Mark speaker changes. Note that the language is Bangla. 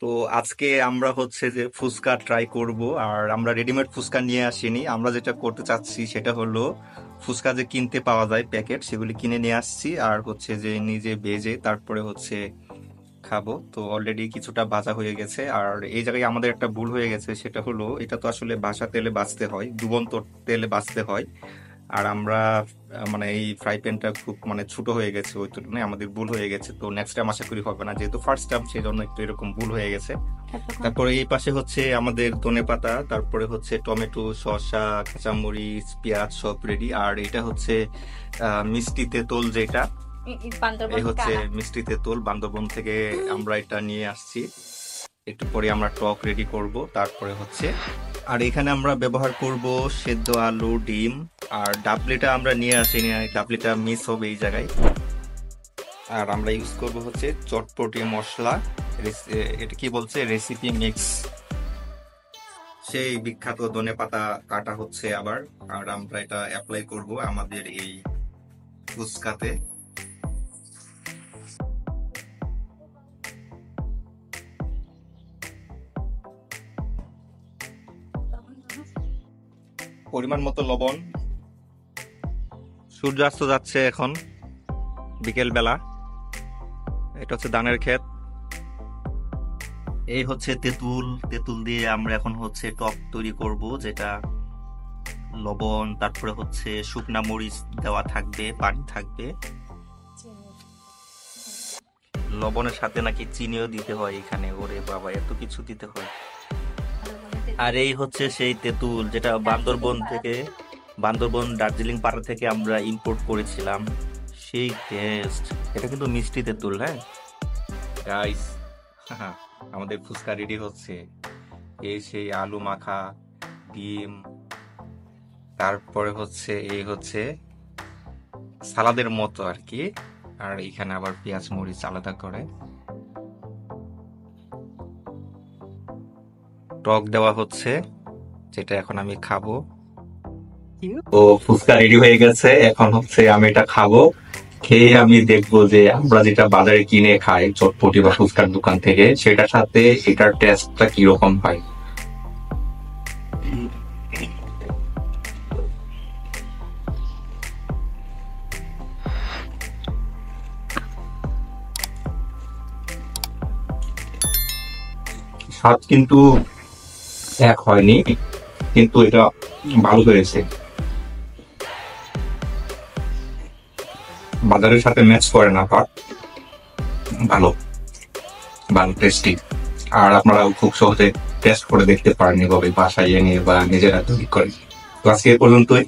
Speaker 1: তো আজকে আমরা হচ্ছে যে ফুচকা ট্রাই করব। আর আমরা রেডিমেড ফুচকা নিয়ে আসিনি, আমরা যেটা করতে চাচ্ছি সেটা হলো ফুচকা যে কিনতে পাওয়া যায় প্যাকেট, সেগুলি কিনে নিয়ে আসছি আর হচ্ছে যে নিজে ভেজে তারপরে হচ্ছে খাবো। তো অলরেডি কিছুটা ভাজা হয়ে গেছে। আর এই জায়গায় আমাদের একটা ভুল হয়ে গেছে, সেটা হলো এটা তো আসলে ভাজা তেলে ভাজতে হয়, ডুবন্ত তেলে ভাজতে হয়। আর আমরা মানে এই ফ্রাই প্যানটা খুব মানে ছোট হয়ে গেছে, ওই তুলনায় আমাদের ভুল হয়ে গেছে। তো নেক্সট টাইম আশা করি হবে না, যেহেতু ফার্স্ট টাইম সেই জন্য একটু এরকম ভুল হয়ে গেছে। তারপরে এই পাশে হচ্ছে আমাদের ধনেপাতা, তারপরে হচ্ছে টমেটো, শসা, কাঁচামরিচ, পেঁয়াজ সব রেডি। আর এটা হচ্ছে মিষ্টি তেঁতুল, যেটা এই হচ্ছে মিষ্টি তেঁতুল বান্দরবন থেকে আমরা এটা নিয়ে আসছি। একটু পরে আমরা টক রেডি করব। তারপরে হচ্ছে আর এখানে আমরা ব্যবহার করব সেদ্ধ আলু, ডিম। আর ডাবলিটা আমরা নিয়ে আসিনি, ডাবলিটা মিস হবে এই জায়গায়। আর আমরা ইউজ করব হচ্ছে চটপটি মশলা, এটা কি বলছে, রেসিপি মিক্স। সেই বিখ্যাত ধনেপাতা কাটা হচ্ছে আবার। আর আমরা এটা অ্যাপ্লাই করব আমাদের এই ফুচকাতে। পরিমাণ মতো লবণ। সূর্যাস্ত যাচ্ছে এখন বিকেল বেলা। এটা হচ্ছে ধানের ক্ষেত। এই হচ্ছে তেঁতুল, তেঁতুল দিয়ে আমরা এখন হচ্ছে টক তৈরি করব, যেটা লবণ, তারপরে হচ্ছে শুকনা মরিচ দেওয়া থাকবে, পানি থাকবে। লবণের সাথে নাকি চিনিও দিতে হয় এখানে, ওরে বাবা এত কিছু দিতে হয়। আর এই হচ্ছে সেই তেঁতুল যেটা বান্দরবন দার্জিলিং পাড়া থেকে আমরা ইম্পোর্ট করেছিলাম। সেই টেস্ট, এটা কিন্তু মিষ্টি তেঁতুল। হ্যাঁ গাইস, আমাদের ফুচকা রেডি হচ্ছে। এই সেই আলু মাখা, ডিম, তারপরে হচ্ছে এই হচ্ছে সালাদের মতো আর কি। আর এখানে আবার পেঁয়াজ মরিচ আলাদা করে টক দেওয়া হচ্ছে, যেটা এখন আমি খাবো। তো ফুচকা রেডি হয়ে গেছে, এখন হচ্ছে আমি এটা খাবো। খেয়ে আমি দেখবো যে আমরা যেটা বাজারে কিনে খাই চটপটি বা ফুচকার দোকান থেকে, সেটার সাথে এটার টেস্টটা কিরকম হয়। স্বাদ কিন্তু এক হয়নি, কিন্তু এটা ভালো হয়েছে, বাজারের সাথে ম্যাচ করে না, বাট ভালো, ভালো টেস্টি। আর আপনারাও খুব সহজে টেস্ট করে দেখতে পারেন এভাবে বাসায় এনে বা নিজেরা তৈরি করে। তো আজকে এ পর্যন্তই।